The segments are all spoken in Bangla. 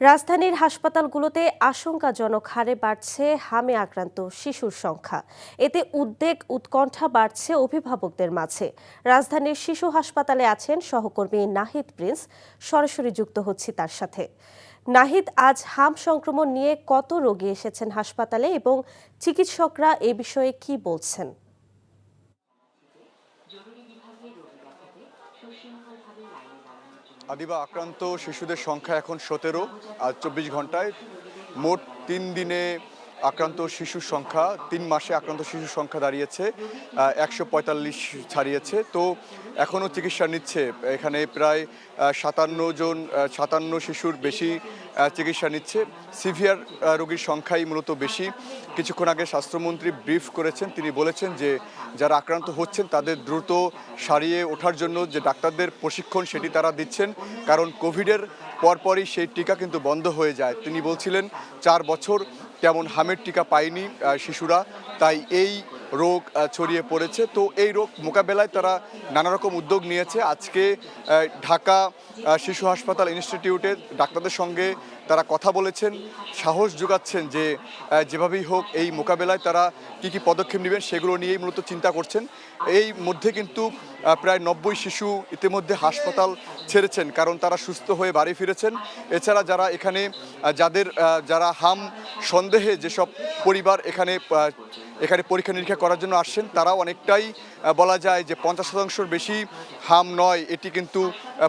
রাজধানীর হাসপাতালগুলোতে আশঙ্কাজনক হারে বাড়ছে হামে আক্রান্ত শিশুর সংখ্যা। এতে উদ্বেগ উৎকণ্ঠা বাড়ছে অভিভাবকদের মাঝে। রাজধানীর শিশু হাসপাতালে আছেন সহকর্মী নাহিদ প্রিন্স, সরাসরি যুক্ত হচ্ছি তার সাথে। নাহিদ, আজ হাম সংক্রমণ নিয়ে কত রোগী এসেছেন হাসপাতালে এবং চিকিৎসকরা এ বিষয়ে কি বলছেন? আদিবা, আক্রান্ত শিশুদের সংখ্যা এখন 17। আজ 24 ঘন্টায় মোট 3 দিনে আক্রান্ত শিশুর সংখ্যা, 3 মাসে আক্রান্ত শিশুর সংখ্যা দাঁড়িয়েছে 145 ছাড়িয়েছে। তো এখনও চিকিৎসা নিচ্ছে এখানে প্রায় 57 শিশুর বেশি চিকিৎসা নিচ্ছে। সিভিয়ার রোগীর সংখ্যাই মূলত বেশি। কিছুক্ষণ আগে স্বাস্থ্যমন্ত্রী ব্রিফ করেছেন, তিনি বলেছেন যে যারা আক্রান্ত হচ্ছেন তাদের দ্রুত সারিয়ে ওঠার জন্য যে ডাক্তারদের প্রশিক্ষণ সেটি তারা দিচ্ছেন, কারণ কোভিডের পরপরই সেই টিকা কিন্তু বন্ধ হয়ে যায়। তিনি বলছিলেন 4 বছর তেমন হামের টিকা পায়নি শিশুরা, তাই এই রোগ ছড়িয়ে পড়েছে। তো এই রোগ মোকাবেলায় তারা নানা রকম উদ্যোগ নিয়েছে। আজকে ঢাকা শিশু হাসপাতাল ইনস্টিটিউটের ডাক্তারদের সঙ্গে তারা কথা বলেছেন, সাহস যোগাচ্ছেন যে যেভাবেই হোক এই মোকাবেলায় তারা কি পদক্ষেপ নেবেন সেগুলো নিয়েই মূলত চিন্তা করছেন। এই মধ্যে কিন্তু প্রায় 90 শিশু ইতিমধ্যে হাসপাতাল ছেড়েছেন, কারণ তারা সুস্থ হয়ে বাড়ি ফিরেছেন। এছাড়া যারা এখানে যারা হাম সন্দেহে যেসব পরিবার এখানে পরীক্ষা নিরীক্ষা করার জন্য আসছেন, তারাও অনেকটাই বলা যায় যে 50% বেশি হাম নয়, এটি কিন্তু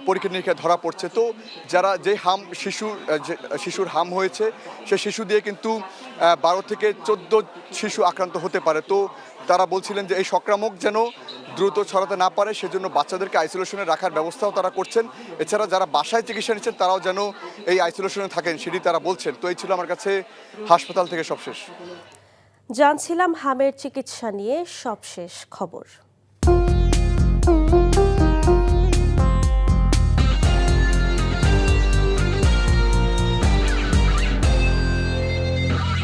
পরীক্ষা নিরীক্ষা ধরা পড়ছে। তো যে শিশুর হাম হয়েছে সে শিশু দিয়ে কিন্তু 12 থেকে 14 শিশু আক্রান্ত হতে পারে। তো তারা বলছিলেন যে এই সংক্রামক যেন দ্রুত ছড়াতে না পারে, সেজন্য বাচ্চাদেরকে আইসোলেশনে রাখার ব্যবস্থাও তারা করছেন। এছাড়া যারা বাসায় চিকিৎসা নিচ্ছেন তারাও যেন এই আইসোলেশনে থাকেন সেটি তারা বলছেন। তো এই ছিল আমার কাছে হাসপাতাল থেকে সবশেষ। জানছিলাম হামের চিকিৎসা নিয়ে সবশেষ খবর।